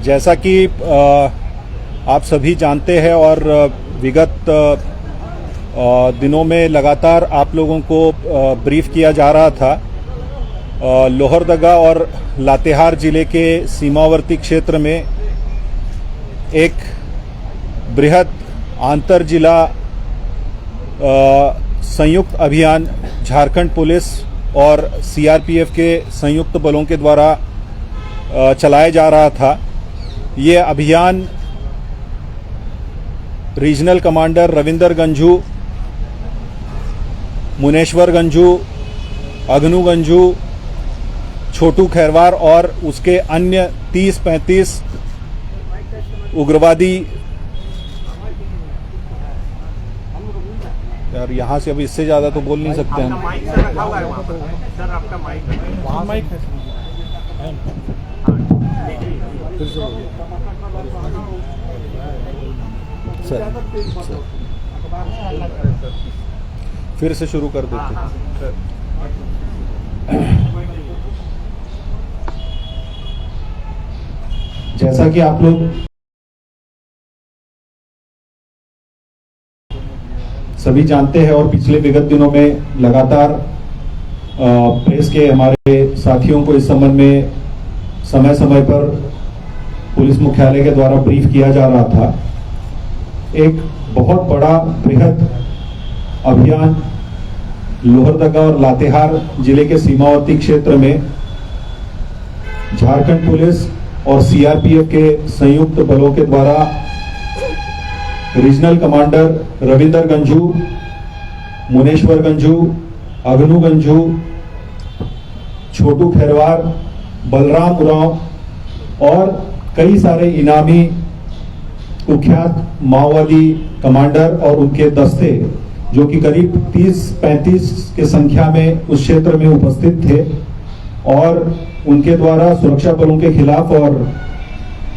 जैसा कि आप सभी जानते हैं और विगत दिनों में लगातार आप लोगों को ब्रीफ किया जा रहा था, लोहरदगा और लातेहार जिले के सीमावर्ती क्षेत्र में एक बृहद अंतर जिला संयुक्त अभियान झारखंड पुलिस और सीआरपीएफ के संयुक्त बलों के द्वारा चलाया जा रहा था। ये अभियान रीजनल कमांडर रविंदर गंजू, मुनेश्वर गंजू, अगनू गंजू, छोटू खैरवार और उसके अन्य 30-35 उग्रवादी, यार यहाँ से अभी इससे ज्यादा तो बोल नहीं सकते हम। फिर से शुरू कर देते हैं। जैसा कि आप लोग सभी जानते हैं और पिछले विगत दिनों में लगातार प्रेस के हमारे साथियों को इस संबंध में समय समय पर पुलिस मुख्यालय के द्वारा ब्रीफ किया जा रहा था। एक बहुत बड़ा बृहद अभियान लोहरदगा और लातेहार जिले के सीमावर्ती क्षेत्र में झारखंड पुलिस और सीआरपीएफ के संयुक्त बलों के द्वारा रीजनल कमांडर रविंदर गंजू, मुनेश्वर गंजू, अगनू गंजू, छोटू खैरवार, बलराम उरांव और कई सारे इनामी कुख्यात माओवादी कमांडर और उनके दस्ते, जो कि करीब 30-35 के संख्या में उस क्षेत्र में उपस्थित थे और उनके द्वारा सुरक्षा बलों के खिलाफ और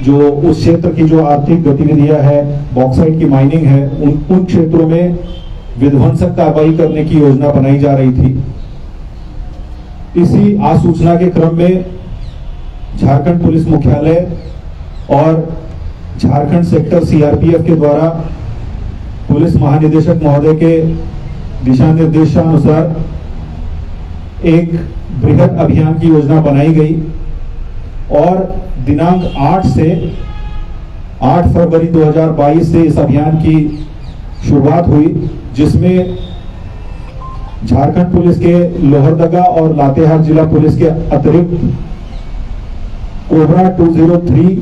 जो उस क्षेत्र की जो आर्थिक गतिविधियां है, बॉक्साइट की माइनिंग है, उन क्षेत्रों में विध्वंसक कार्रवाई करने की योजना बनाई जा रही थी। इसी आसूचना के क्रम में झारखंड पुलिस मुख्यालय और झारखंड सेक्टर सीआरपीएफ के द्वारा पुलिस महानिदेशक महोदय के दिशा निर्देशानुसार एक बृहद अभियान की योजना बनाई गई और दिनांक 8 फरवरी 2022 से इस अभियान की शुरुआत हुई, जिसमें झारखंड पुलिस के लोहरदगा और लातेहार जिला पुलिस के अतिरिक्त कोबरा 203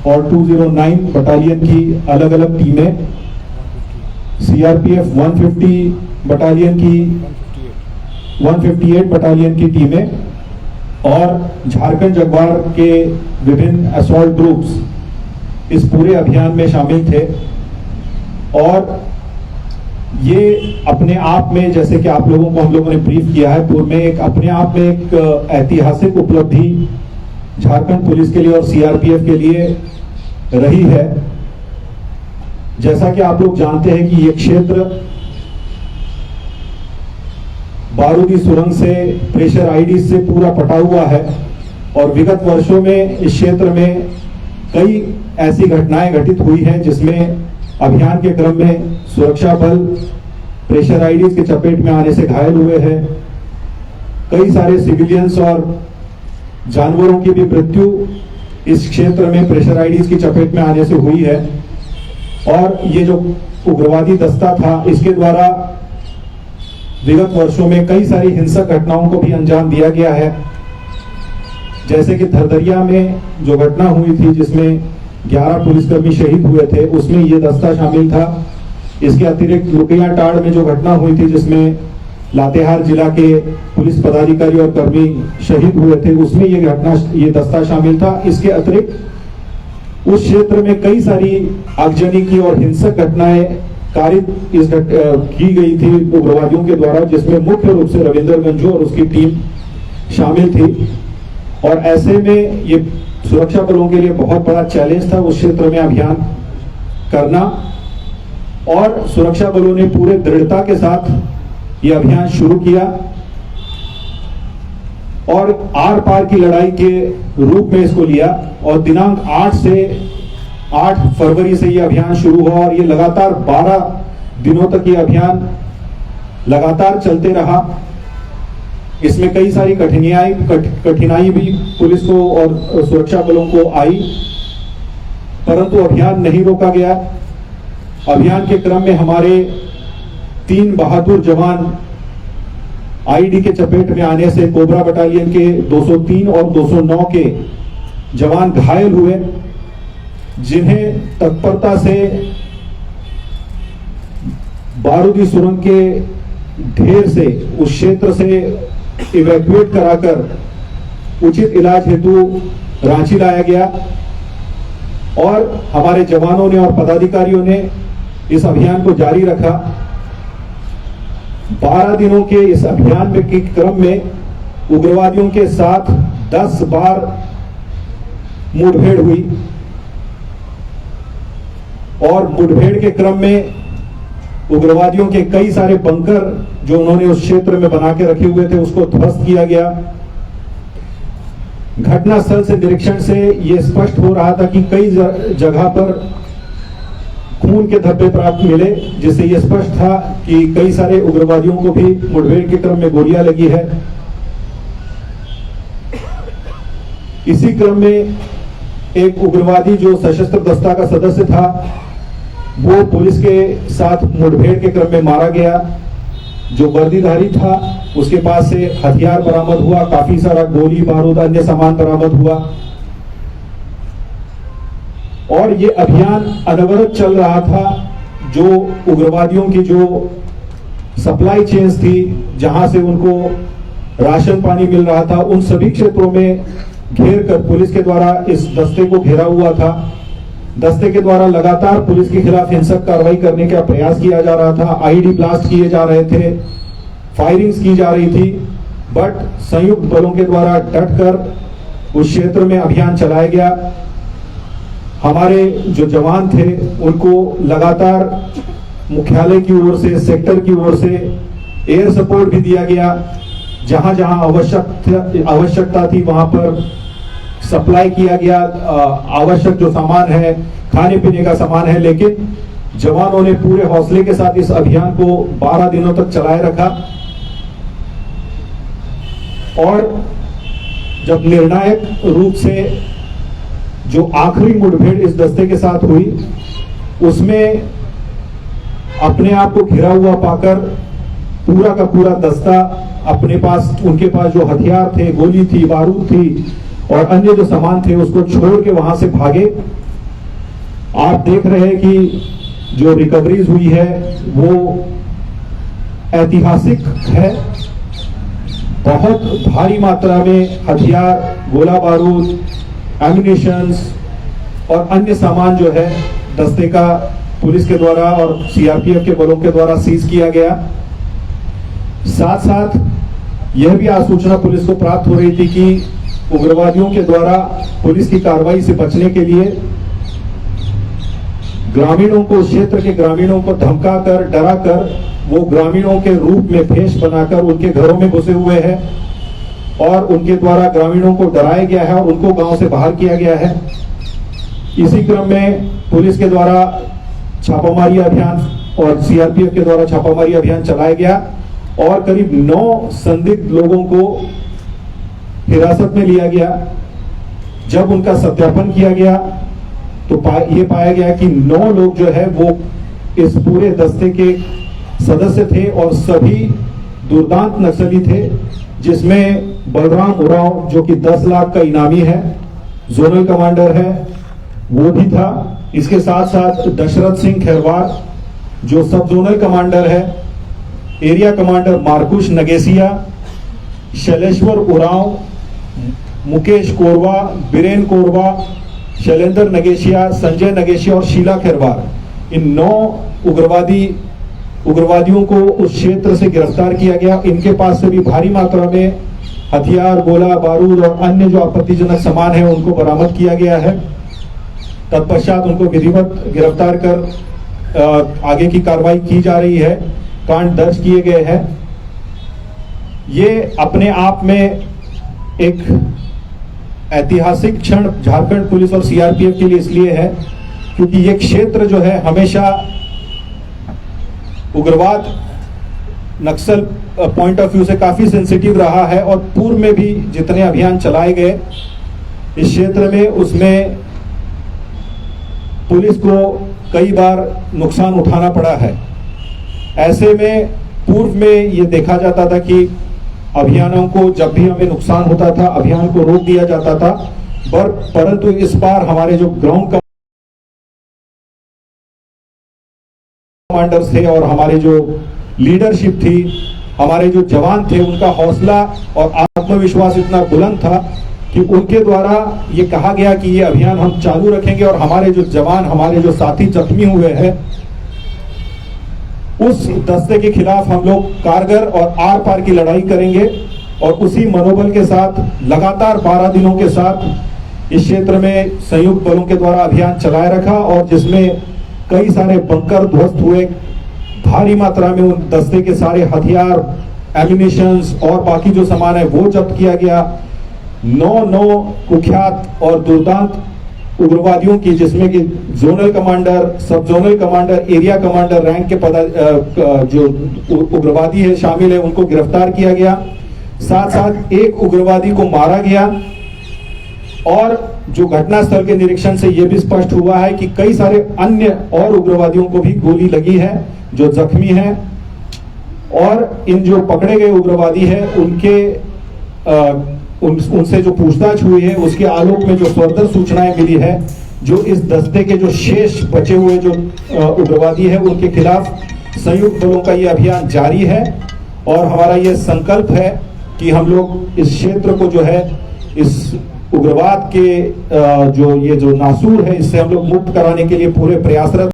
और 209 बटालियन की अलग अलग टीमें, सीआरपीएफ 150 बटालियन की 158 बटालियन की टीमें और झारखंड जगुआर के विभिन्न असॉल्ट ग्रुप्स इस पूरे अभियान में शामिल थे। और ये अपने आप में, जैसे कि आप लोगों को हम लोगों ने ब्रीफ किया है, पूर्व में एक अपने आप में एक ऐतिहासिक उपलब्धि झारखंड पुलिस के लिए और सीआरपीएफ के लिए रही है। जैसा कि आप लोग जानते हैं कि ये क्षेत्र बारूदी सुरंग से, प्रेशर आईडी से पूरा पटा हुआ है और विगत वर्षों में इस क्षेत्र में कई ऐसी घटनाएं घटित हुई हैं जिसमें अभियान के क्रम में सुरक्षा बल प्रेशर आईडी के चपेट में आने से घायल हुए हैं। कई सारे सिविलियंस और जानवरों की भी मृत्यु इस क्षेत्र में प्रेशर आईडी की चपेट में आने से हुई है। और ये जो उग्रवादी दस्ता था, इसके द्वारा विगत वर्षों में कई सारी हिंसक घटनाओं को भी अंजाम दिया गया है। जैसे कि धरदरिया में जो घटना हुई थी जिसमें 11 पुलिसकर्मी शहीद हुए थे, उसमें ये दस्ता शामिल था। इसके अतिरिक्त लुकिया टाड़ में जो घटना हुई थी जिसमें लातेहार जिला के पुलिस पदाधिकारी और कर्मी शहीद हुए थे, उसमें ये दस्ता शामिल था। इसके अतिरिक्त उस क्षेत्र में कई सारी आगजनी की और हिंसक घटनाएं कारित की गई थी उग्रवादियों के द्वारा, जिसमें मुख्य रूप से रविंदर गंजू और उसकी टीम शामिल थी। और ऐसे में ये सुरक्षा बलों के लिए बहुत बड़ा चैलेंज था उस क्षेत्र में अभियान करना, और सुरक्षा बलों ने पूरे दृढ़ता के साथ ये अभियान शुरू किया। और आर पार की लड़ाई के रूप में इसको लिया और दिनांक 8 फरवरी से यह अभियान शुरू हुआ और ये लगातार 12 दिनों तक ये अभियान लगातार चलते रहा। इसमें कई सारी कठिनाई भी पुलिस को और सुरक्षा बलों को आई, परंतु अभियान नहीं रोका गया। अभियान के क्रम में हमारे 3 बहादुर जवान आईडी के चपेट में आने से कोबरा बटालियन के 203 और 209 के जवान घायल हुए, जिन्हें तत्परता से बारूदी सुरंग के ढेर से उस क्षेत्र से इवैक्यूएट कराकर उचित इलाज हेतु रांची लाया गया और हमारे जवानों ने और पदाधिकारियों ने इस अभियान को जारी रखा। 12 दिनों के इस अभियान में के क्रम में उग्रवादियों के साथ 10 बार मुठभेड़ हुई और मुठभेड़ के क्रम में उग्रवादियों के कई सारे बंकर जो उन्होंने उस क्षेत्र में बना के रखे हुए थे उसको ध्वस्त किया गया। घटनास्थल से निरीक्षण से यह स्पष्ट हो रहा था कि कई जगह पर खून के धब्बे प्राप्त मिले, जिससे यह स्पष्ट था कि कई सारे उग्रवादियों को भी मुठभेड़ के क्रम में गोलियां लगी है। इसी क्रम में एक उग्रवादी जो सशस्त्र दस्ता का सदस्य था वो पुलिस के साथ मुठभेड़ के क्रम में मारा गया। जो वर्दीधारी था उसके पास से हथियार बरामद हुआ, काफी सारा गोली बारूद अन्य सामान बरामद हुआ और ये अभियान अनवरत चल रहा था। जो उग्रवादियों की जो सप्लाई चेन्स थी, जहां से उनको राशन पानी मिल रहा था, उन सभी क्षेत्रों में घेर कर पुलिस के द्वारा इस दस्ते को घेरा हुआ था। दस्ते के द्वारा लगातार पुलिस के खिलाफ हिंसक कार्रवाई करने का प्रयास किया जा रहा था। आईडी ब्लास्ट किए जा रहे थे, फायरिंग्स की जा रही थी, बट संयुक्त बलों के द्वारा डटकर उस क्षेत्र में अभियान चलाया गया। हमारे जो जवान थे उनको लगातार मुख्यालय की ओर से, सेक्टर की ओर से एयर सपोर्ट भी दिया गया। जहां जहां आवश्यकता थी वहां पर सप्लाई किया गया। आवश्यक जो सामान है, खाने पीने का सामान है, लेकिन जवानों ने पूरे हौसले के साथ इस अभियान को 12 दिनों तक चलाए रखा और जब निर्णायक रूप से जो आखिरी मुठभेड़ इस दस्ते के साथ हुई उसमें अपने आप को घिरा हुआ पाकर पूरा का पूरा दस्ता अपने पास, उनके पास जो हथियार थे, गोली थी, बारूद थी और अन्य जो सामान थे उसको छोड़ के वहां से भागे। आप देख रहे हैं कि जो रिकवरीज हुई है वो ऐतिहासिक है। बहुत भारी मात्रा में हथियार, गोला बारूद, एम्युनिशंस और अन्य सामान जो है दस्ते का पुलिस के द्वारा और सीआरपीएफ के बलों के द्वारा सीज किया गया। साथ साथ यह भी आसूचना पुलिस को प्राप्त हो रही थी कि उग्रवादियों के द्वारा पुलिस की कार्रवाई से बचने के लिए ग्रामीणों को, क्षेत्र के ग्रामीणों को धमकाकर, डराकर वो ग्रामीणों के रूप में भेष बनाकर उनके घरों में घुसे हुए हैं और उनके द्वारा ग्रामीणों को डराया गया है और उनको गांव से बाहर किया गया है। इसी क्रम में पुलिस के द्वारा छापामारी अभियान और सीआरपीएफ के द्वारा छापामारी अभियान चलाया गया और करीब 9 संदिग्ध लोगों को हिरासत में लिया गया। जब उनका सत्यापन किया गया तो ये पाया गया कि 9 लोग जो है वो इस पूरे दस्ते के सदस्य थे और सभी दुर्दांत नक्सली थे, जिसमें बलराम उरांव जो कि 10 लाख का इनामी है, जोनल कमांडर है, वो भी था। इसके साथ साथ दशरथ सिंह खैरवार जो सब जोनल कमांडर है, एरिया कमांडर मार्कुश नगेसिया, शैलेश्वर उरांव, मुकेश कोरवा, बीरेन कोरवा, शैलेंद्र नगेशिया, संजय नगेशिया और शीला खैरवार, इन 9 उग्रवादियों को उस क्षेत्र से गिरफ्तार किया गया। इनके पास से भी भारी मात्रा में हथियार, गोला बारूद और अन्य जो आपत्तिजनक सामान है उनको बरामद किया गया है। तत्पश्चात उनको विधिवत गिरफ्तार कर आगे की कार्रवाई की जा रही है। कांड दर्ज किए गए हैं। ये अपने आप में एक ऐतिहासिक क्षण झारखंड पुलिस और सीआरपीएफ के लिए इसलिए है क्योंकि ये क्षेत्र जो है हमेशा उग्रवाद नक्सल पॉइंट ऑफ व्यू से काफी सेंसिटिव रहा है और पूर्व में भी जितने अभियान चलाए गए इस क्षेत्र में उसमें पुलिस को कई बार नुकसान उठाना पड़ा है। ऐसे में पूर्व में ये देखा जाता था कि अभियानों को जब भी हमें नुकसान होता था अभियान को रोक दिया जाता था, परंतु इस बार हमारे जो ग्राउंड कमांडर्स थे और हमारे जो लीडरशिप थी, हमारे जो जवान थे, उनका हौसला और आत्मविश्वास इतना बुलंद था कि उनके द्वारा ये कहा गया कि ये अभियान हम चालू रखेंगे और हमारे जो जवान, हमारे जो साथी जख्मी हुए हैं उस दस्ते के खिलाफ हम लोग कारगर और आर पार की लड़ाई करेंगे। और उसी मनोबल के साथ लगातार 12 दिनों के साथ इस क्षेत्र में संयुक्त बलों के द्वारा अभियान चलाए रखा और जिसमें कई सारे बंकर ध्वस्त हुए, भारी मात्रा में उन दस्ते के सारे हथियार, एम्युनिशंस और बाकी जो सामान है वो जब्त किया गया। 9 कुख्यात और दुर्दांत उग्रवादियों की, जिसमें कि जोनल कमांडर, सब zonal commander, area commander rank के जो उग्रवादी है शामिल है, उनको गिरफ्तार किया गया। साथ साथ एक उग्रवादी को मारा गया और जो घटनास्थल के निरीक्षण से यह भी स्पष्ट हुआ है कि कई सारे अन्य और उग्रवादियों को भी गोली लगी है जो जख्मी हैं। और इन जो पकड़े गए उग्रवादी हैं उनके उनसे जो पूछताछ हुई है उसके आलोक में जो फर्दर सूचनाएं मिली है, जो इस दस्ते के जो शेष बचे हुए जो उग्रवादी है उनके खिलाफ संयुक्त बलों का ये अभियान जारी है। और हमारा ये संकल्प है कि हम लोग इस क्षेत्र को जो है इस उग्रवाद के जो नासूर है इससे हम लोग मुक्त कराने के लिए पूरे प्रयासरत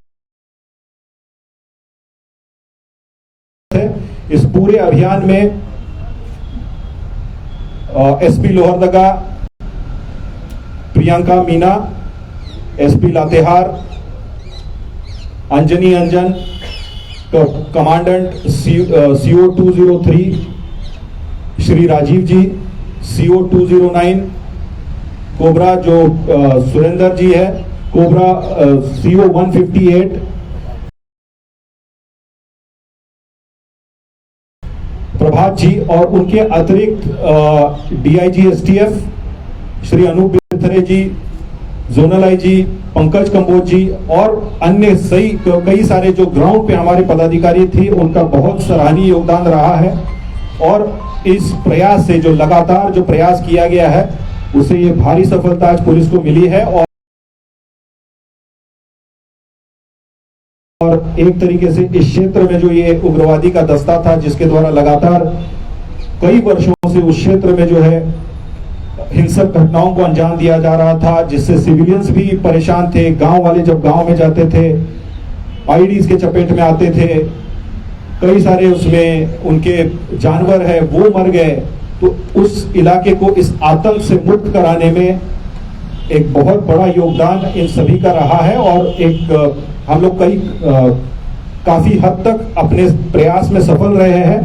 है। इस पूरे अभियान में एसपी लोहरदगा प्रियंका मीना, एसपी लातेहार अंजनी अंजन, कमांडेंट CO 203 श्री राजीव जी, CO 209 कोबरा जो सुरेंद्र जी है, कोबरा CO 158 प्रभात जी और उनके अतिरिक्त DIG STF श्री अनूप बिथरे जी, जोनल IG पंकज कंबोज जी और अन्य कई सारे जो ग्राउंड पे हमारे पदाधिकारी थे उनका बहुत सराहनीय योगदान रहा है। और इस प्रयास से जो लगातार जो प्रयास किया गया है उसे ये भारी सफलता आज पुलिस को मिली है। और एक तरीके से इस क्षेत्र में जो ये उग्रवादी का दस्ता था जिसके द्वारा लगातार कई वर्षों से उस क्षेत्र में जो है हिंसक घटनाओं को अंजाम दिया जा रहा था, जिससे सिविलियंस भी परेशान थे। गांव वाले जब गांव में जाते थे आईडीज के चपेट में आते थे, कई सारे उसमें उनके जानवर है वो मर गए। तो उस इलाके को इस आतंक से मुक्त कराने में एक बहुत बड़ा योगदान इन सभी का रहा है। और एक हम लोग काफी हद तक अपने प्रयास में सफल रहे हैं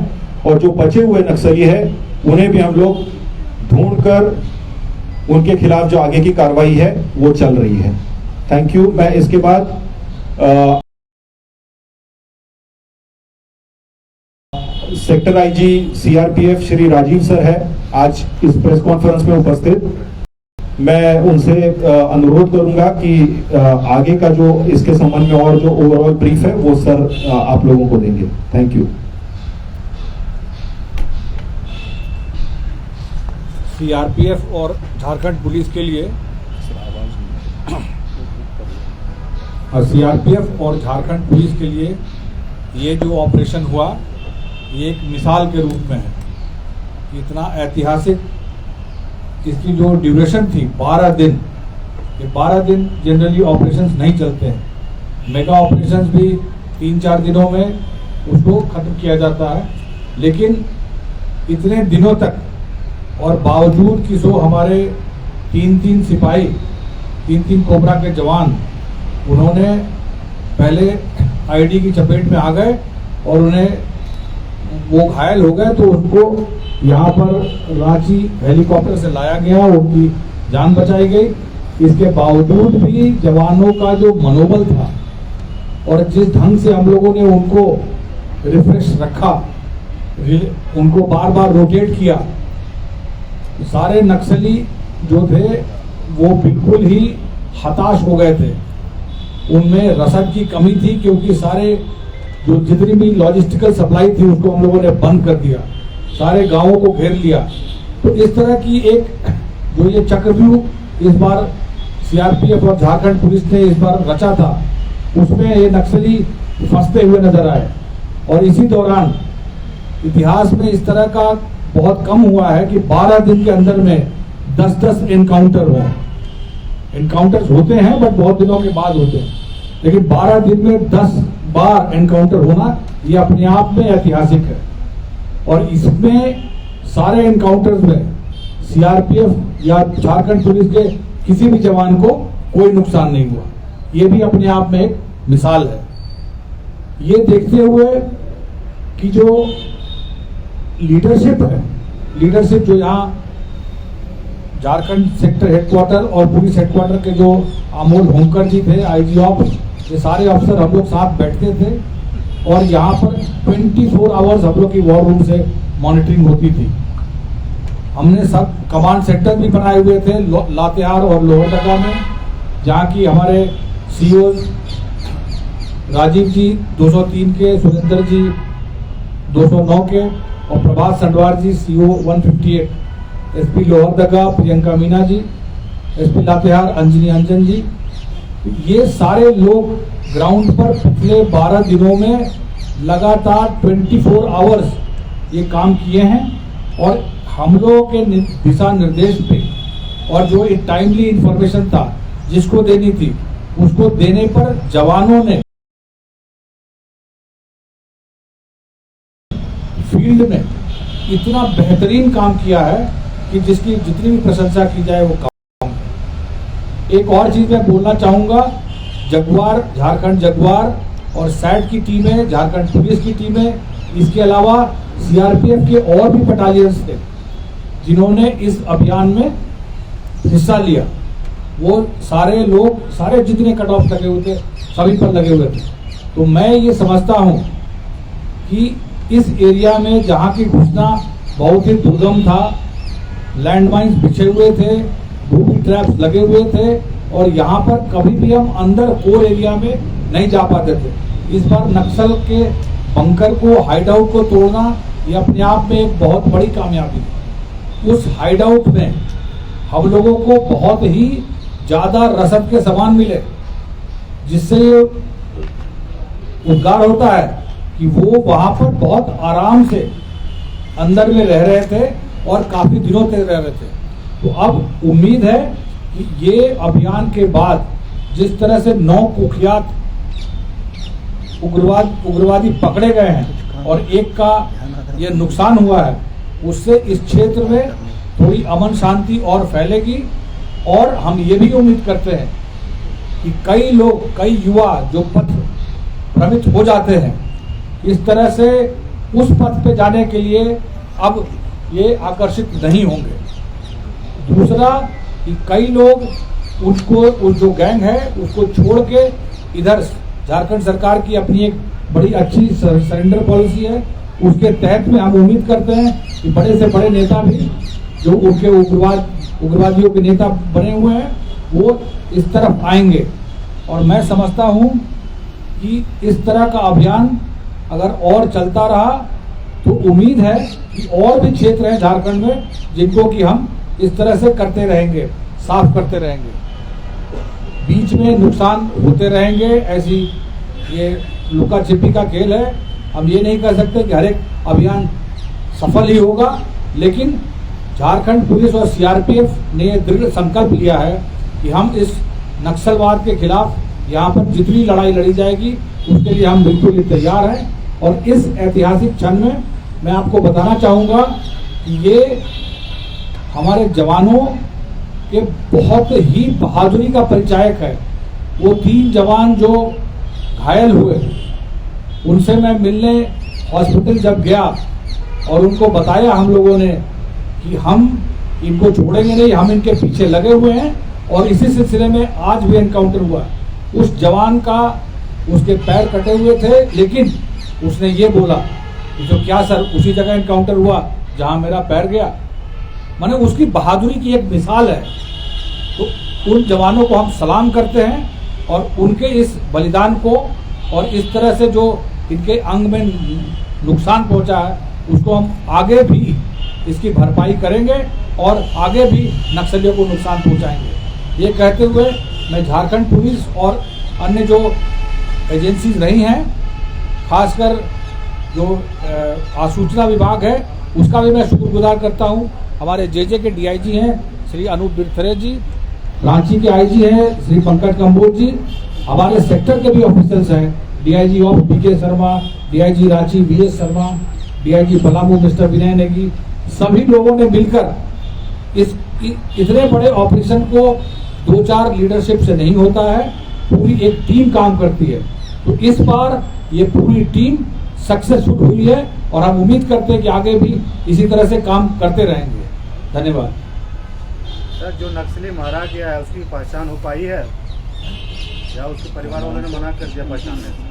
और जो बचे हुए नक्सली है उन्हें भी हम लोग ढूंढकर उनके खिलाफ जो आगे की कार्रवाई है वो चल रही है। Thank you. मैं इसके बाद sector IG CRPF Shri Rajiv sir है आज इस प्रेस कॉन्फ्रेंस में उपस्थित। मैं उनसे अनुरोध करूंगा कि आगे का जो इसके संबंध में और जो ओवरऑल ब्रीफ है वो सर आप लोगों को देंगे। Thank you. CRPF और झारखंड पुलिस के लिए CRPF और झारखंड पुलिस के लिए ये जो ऑपरेशन हुआ ये एक मिसाल के रूप में है। इतना ऐतिहासिक, इसकी जो ड्यूरेशन थी 12 दिन, ये 12 दिन जनरली ऑपरेशंस नहीं चलते हैं। मेगा ऑपरेशंस भी 3-4 दिनों में उसको खत्म किया जाता है, लेकिन इतने दिनों तक और बावजूद कि सो हमारे 3-3 सिपाही, 3-3 कोबरा के जवान, उन्होंने पहले आईडी की चपेट में आ गए और उन्हें वो घायल हो गए तो उनको यहाँ पर रांची हेलीकॉप्टर से लाया गया, उनकी जान बचाई गई। इसके बावजूद भी जवानों का जो मनोबल था और जिस ढंग से हम लोगों ने उनको रिफ्रेश रखा, उनको बार बार रोटेट किया, सारे नक्सली जो थे वो बिल्कुल ही हताश हो गए थे। उनमें रसद की कमी थी, क्योंकि सारे जो जितनी भी लॉजिस्टिकल सप्लाई थी उसको हम लोगों ने बंद कर दिया, सारे गांवों को घेर लिया। तो इस तरह की एक जो ये चक्रव्यूह इस बार सीआरपीएफ और झारखंड पुलिस ने इस बार रचा था, उसमें ये नक्सली फंसते हुए नजर आए। और इसी दौरान इतिहास में इस तरह का बहुत कम हुआ है कि 12 दिन के अंदर में 10-10 एनकाउंटर हुए। एनकाउंटर्स होते हैं बट बहुत दिनों के बाद होते हैं, लेकिन 12 दिन में 10 बार एनकाउंटर होना ये अपने आप में ऐतिहासिक है। और इसमें सारे एनकाउंटर्स में सीआरपीएफ या झारखंड पुलिस के किसी भी जवान को कोई नुकसान नहीं हुआ। ये भी अपने आप में एक मिसाल है। ये देखते हुए कि जो लीडरशिप है, लीडरशिप जो यहाँ झारखंड सेक्टर हेडक्वार्टर और पुलिस हेडक्वार्टर के जो अमोल होमकर जी थे, आईजी ऑफ, ये सारे अफसर हम लोग साथ बैठते थे और यहाँ पर 24 आवर्स हम लोग की वॉर रूम से मॉनिटरिंग होती थी। हमने सब कमांड सेंटर भी बनाए हुए थे लातेहार और लोहरदगा में, जहाँ की हमारे सीईओ राजीव जी 203 के, सुरेंद्र जी 209 के और प्रभात संडवार जी CEO 158, SP Lohardaga Priyanka Meena ji, SP Latehar Anjani अंजन जी, ये सारे लोग ग्राउंड पर पिछले 12 दिनों में लगातार 24 आवर्स ये काम किए हैं। और हम लोगों के दिशा निर्देश पे और जो एक टाइमली इंफॉर्मेशन था जिसको देनी थी उसको देने पर जवानों ने फील्ड में इतना बेहतरीन काम किया है कि जिसकी जितनी भी प्रशंसा की जाए वो कम है। एक और चीज मैं बोलना चाहूंगा, जगुआर, झारखंड जगुआर और सैट की टीमें, झारखंड पुलिस की टीमें, इसके अलावा सीआरपीएफ के और भी बटालियंस थे जिन्होंने इस अभियान में हिस्सा लिया। वो सारे लोग, सारे जितने कट ऑफ लगे हुए थे सभी पर लगे हुए थे। तो मैं ये समझता हूँ कि इस एरिया में जहाँ की घुसना बहुत ही दुर्गम था, लैंडमाइंस बिछे हुए थे, बूबी ट्रैप्स लगे हुए थे और यहाँ पर कभी भी हम अंदर कोर एरिया में नहीं जा पाते थे। इस बार नक्सल के बंकर को, हाइडआउट को तोड़ना ये अपने आप में एक बहुत बड़ी कामयाबी है। उस हाइडआउट में हम लोगों को बहुत ही ज्यादा रसद के सामान मिले, जिससे ये उद्गार होता है कि वो वहां पर बहुत आराम से अंदर में रह रहे थे और काफी दिनों तक रह रहे थे। तो अब उम्मीद है कि ये अभियान के बाद जिस तरह से 9 कुख्यात उग्रवादी पकड़े गए हैं और एक का ये नुकसान हुआ है, उससे इस क्षेत्र में थोड़ी अमन शांति और फैलेगी। और हम ये भी उम्मीद करते हैं कि कई लोग, कई युवा जो पथ भ्रमित हो जाते हैं, इस तरह से उस पथ पे जाने के लिए अब ये आकर्षित नहीं होंगे। दूसरा कि कई लोग उसको, उस जो गैंग है उसको छोड़ के इधर झारखंड सरकार की अपनी एक बड़ी अच्छी सरेंडर पॉलिसी है, उसके तहत में हम उम्मीद करते हैं कि बड़े से बड़े नेता भी जो उनके उग्रवादियों के नेता बने हुए हैं वो इस तरफ आएंगे। और मैं समझता हूं कि इस तरह का अभियान अगर और चलता रहा तो उम्मीद है कि और भी क्षेत्र हैं झारखंड में जिनको कि हम इस तरह से करते रहेंगे, साफ करते रहेंगे। बीच में नुकसान होते रहेंगे, ऐसी ये लुका छिपी का खेल है। हम ये नहीं कह सकते कि हर एक अभियान सफल ही होगा, लेकिन झारखंड पुलिस और सीआरपीएफ ने दृढ़ संकल्प लिया है कि हम इस नक्सलवाद के खिलाफ यहाँ पर जितनी लड़ाई लड़ी जाएगी उसके लिए हम बिल्कुल तैयार हैं। और इस ऐतिहासिक क्षण में मैं आपको बताना चाहूँगा कि ये हमारे जवानों के बहुत ही बहादुरी का परिचायक है। वो 3 जवान जो घायल हुए, उनसे मैं मिलने हॉस्पिटल जब गया और उनको बताया हम लोगों ने कि हम इनको छोड़ेंगे नहीं, हम इनके पीछे लगे हुए हैं। और इसी सिलसिले में आज भी एनकाउंटर हुआ। उस जवान का उसके पैर कटे हुए थे, लेकिन उसने ये बोला कि जो क्या सर उसी जगह एनकाउंटर हुआ जहां मेरा पैर गया। माने उसकी बहादुरी की एक मिसाल है। तो उन जवानों को हम सलाम करते हैं और उनके इस बलिदान को और इस तरह से जो इनके अंग में नुकसान पहुंचा है उसको हम आगे भी इसकी भरपाई करेंगे और आगे भी नक्सलियों को नुकसान पहुंचाएंगे। ये कहते हुए मैं झारखंड पुलिस और अन्य जो एजेंसीज रही हैं, खासकर जो आसूचना विभाग है उसका भी मैं शुक्रगुजार करता हूं। हमारे जेजे के डीआईजी हैं श्री अनूप बिरथरे जी, रांची के आईजी हैं श्री पंकज कंबोज जी, हमारे सेक्टर के भी ऑफिसर्स हैं, DIG of BK Sharma, DIG Ranchi VS Sharma, DIG Palamu mister Vinay Negi, सभी लोगों ने मिलकर इस इतने बड़े ऑपरेशन को 2-4 लीडरशिप से नहीं होता है, पूरी एक टीम काम करती है। तो इस बार ये पूरी टीम सक्सेसफुल हुई है और हम उम्मीद करते हैं कि आगे भी इसी तरह से काम करते रहेंगे। धन्यवाद। सर, जो नक्सली मारा गया है उसकी पहचान हो पाई है या उसके परिवार वालों ने मना कर दिया पहचानने से?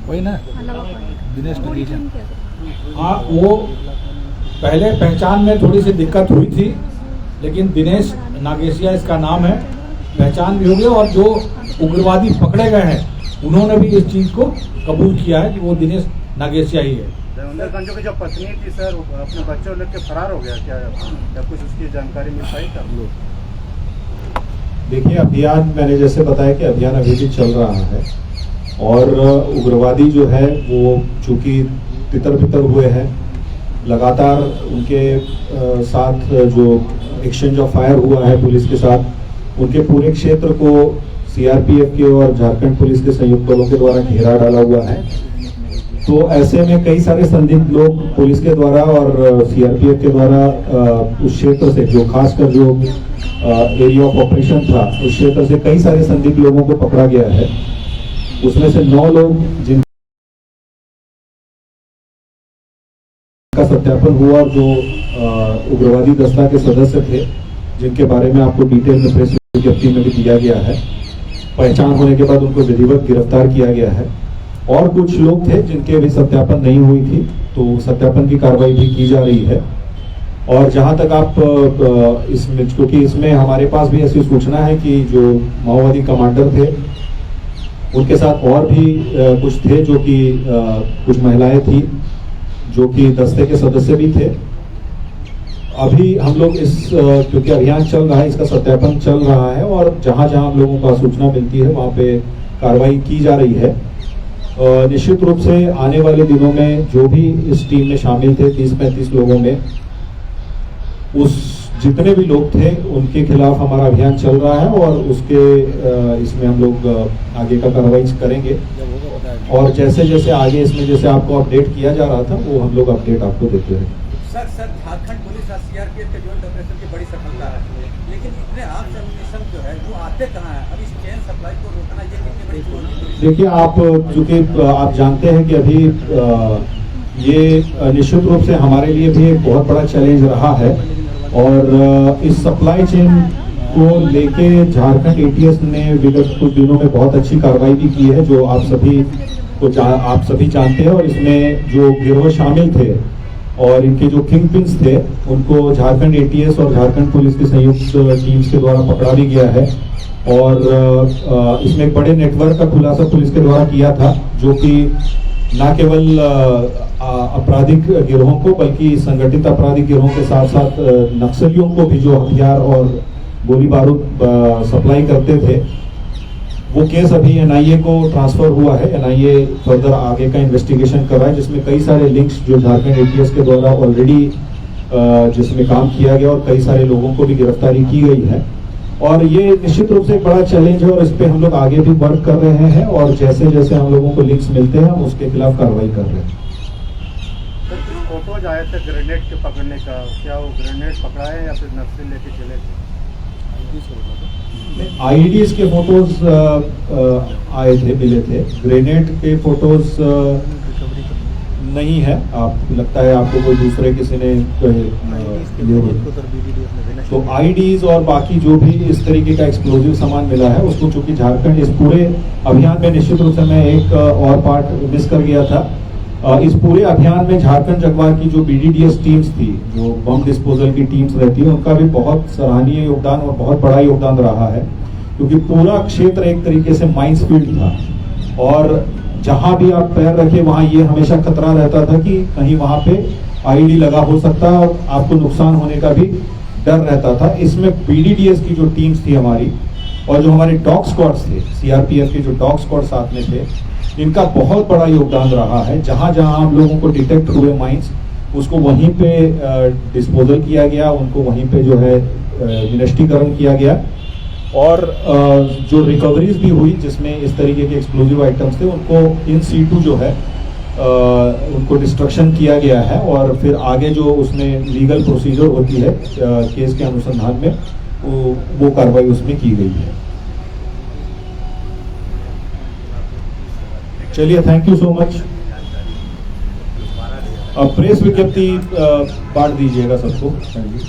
वही ना दिनेश नगेशिया। हाँ, वो पहले पहचान में थोड़ी सी दिक्कत हुई थी, लेकिन दिनेश नागेशिया इसका नाम है, पहचान भी हो गई और जो उग्रवादी पकड़े गए हैं उन्होंने भी इस चीज को कबूल किया है कि वो दिनेश नागेशिया ही है। देवेंद्र गंजो की जो पत्नी थी सर, अपने बच्चों लेकर फरार हो गया क्या, या कुछ उसकी जानकारी मिल पाई था? देखिए, अभियान मैंने जैसे बताया कि अभियान अभी भी चल रहा है और उग्रवादी जो है वो चूंकि तितर-बितर हुए हैं, लगातार उनके साथ जो एक्सचेंज ऑफ फायर हुआ है पुलिस के साथ, उनके पूरे क्षेत्र को सीआरपीएफ के और झारखंड पुलिस के संयुक्त बलों के द्वारा घेरा डाला हुआ है। तो ऐसे में कई सारे संदिग्ध लोग पुलिस के द्वारा और सीआरपीएफ के द्वारा उस क्षेत्र से, जो खासकर जो एरिया ऑफ ऑपरेशन था उस क्षेत्र से कई सारे संदिग्ध लोगों को पकड़ा गया है। उसमें से 9 लोग जिनका सत्यापन हुआ, जो उग्रवादी दस्ता के सदस्य थे, जिनके बारे में आपको डिटेल में प्रेस विज्ञप्ति में भी दिया गया है। पहचान होने के बाद उनको विधिवत गिरफ्तार किया गया है। और कुछ लोग थे जिनके भी सत्यापन नहीं हुई थी, तो सत्यापन की कार्रवाई भी की जा रही है। और जहां तक आप इसमें, क्योंकि इसमें हमारे पास भी ऐसी सूचना है कि जो माओवादी कमांडर थे उनके साथ और भी कुछ थे, जो कि कुछ महिलाएं थी जो कि दस्ते के सदस्य भी थे। अभी हम लोग क्योंकि अभियान चल रहा है, इसका सत्यापन चल रहा है और जहां जहां हम लोगों को सूचना मिलती है वहां पे कार्रवाई की जा रही है। निश्चित रूप से आने वाले दिनों में जो भी इस टीम में शामिल थे, 30-35 लोगों में, उस जितने भी लोग थे उनके खिलाफ हमारा अभियान चल रहा है और उसके इसमें हम लोग आगे का कार्रवाई करेंगे। और जैसे जैसे आगे इसमें जैसे आपको अपडेट किया जा रहा था, वो हम लोग अपडेट आपको देते हैं। सर, झारखंड पुलिस और सीआरपीएफ के जॉइंट ऑपरेशन की बड़ी सफलता है, लेकिन इतने आर्म्स एम्युनिशन जो है वो आते कहाँ है? अब इस चेन सप्लाई को रोकना ये कितनी बड़ी चुनौती? देखिए, आप चूंकि आप जानते हैं कि अभी ये निश्चित रूप से हमारे लिए भी एक बहुत बड़ा चैलेंज रहा है और इस सप्लाई चेन को लेके झारखंड एटीएस ने विगत कुछ दिनों में बहुत अच्छी कार्रवाई भी की है, जो आप सभी जानते हैं। और इसमें जो गिरोह शामिल थे और इनके जो किंग पिन्स थे उनको झारखंड एटीएस और झारखंड पुलिस की संयुक्त टीम्स के द्वारा पकड़ा भी गया है। और इसमें एक बड़े नेटवर्क का खुलासा पुलिस के द्वारा किया था, जो कि न केवल आपराधिक गिरोहों को बल्कि संगठित आपराधिक गिरोहों के साथ साथ नक्सलियों को भी जो हथियार और गोली बारूद सप्लाई करते थे, वो केस अभी एनआईए को ट्रांसफर हुआ है। एनआईए फर्दर आगे का इन्वेस्टिगेशन कर रहा है, जिसमें कई सारे लिंक्स जो झारखंड एटीएस के द्वारा ऑलरेडी जिसमें काम किया गया और कई सारे लोगों को भी गिरफ्तारी की गई है। और ये निश्चित रूप से एक बड़ा चैलेंज है और इस पे हम लोग आगे भी वर्क कर रहे हैं और जैसे जैसे हम लोगों को लिंक्स मिलते हैं हम उसके खिलाफ कार्रवाई कर रहे हैं। फोटोज आए थे ग्रेनेड के पकड़ने का, क्या वो ग्रेनेड पकड़ा है या फिर नक्सल लेके चले थे? आईईडीज के फोटोज आए थे, मिले थे। ग्रेनेड के फोटोज नहीं है, आप लगता है आपको कोई दूसरे किसी ने लिए हो। तो आईडीज और बाकी जो भी इस तरीके का एक्सप्लोजिव सामान मिला है उसको, चूंकि झारखंड इस पूरे अभियान में निश्चित रूप से मैं एक और पार्ट मिस कर गया था। इस पूरे अभियान में झारखंड जगवार की जो बीडीडीएस टीम्स थी, जो बम डिस्पोजल की टीम्स रहती है, उनका भी बहुत सराहनीय योगदान और बहुत बड़ा योगदान रहा है, क्योंकि पूरा क्षेत्र एक तरीके से माइंस फील्ड था और जहां भी आप पैर रखे वहां ये हमेशा खतरा रहता था कि कहीं वहां पे आईडी लगा हो सकता है और आपको नुकसान होने का भी डर रहता था। इसमें बीडीडीएस की जो टीम्स थी हमारी और जो हमारे डॉग स्क्वाड्स थे, सीआरपीएफ के जो डॉग स्क्वाड साथ में थे, इनका बहुत बड़ा योगदान रहा है। जहां जहां हम लोगों को डिटेक्ट हुए माइंस, उसको वहीं पे डिस्पोजल किया गया, उनको वहीं पे जो है निष्टीकरण किया गया और जो रिकवरीज भी हुई जिसमें इस तरीके के एक्सप्लोजिव आइटम्स थे, उनको इन सीटू जो है उनको डिस्ट्रक्शन किया गया है और फिर आगे जो उसमें लीगल प्रोसीजर होती है केस के अनुसंधान में, वो कार्रवाई उसमें की गई है। चलिए, थैंक यू सो मच। अब प्रेस विज्ञप्ति बांट दीजिएगा सबको। Thank you.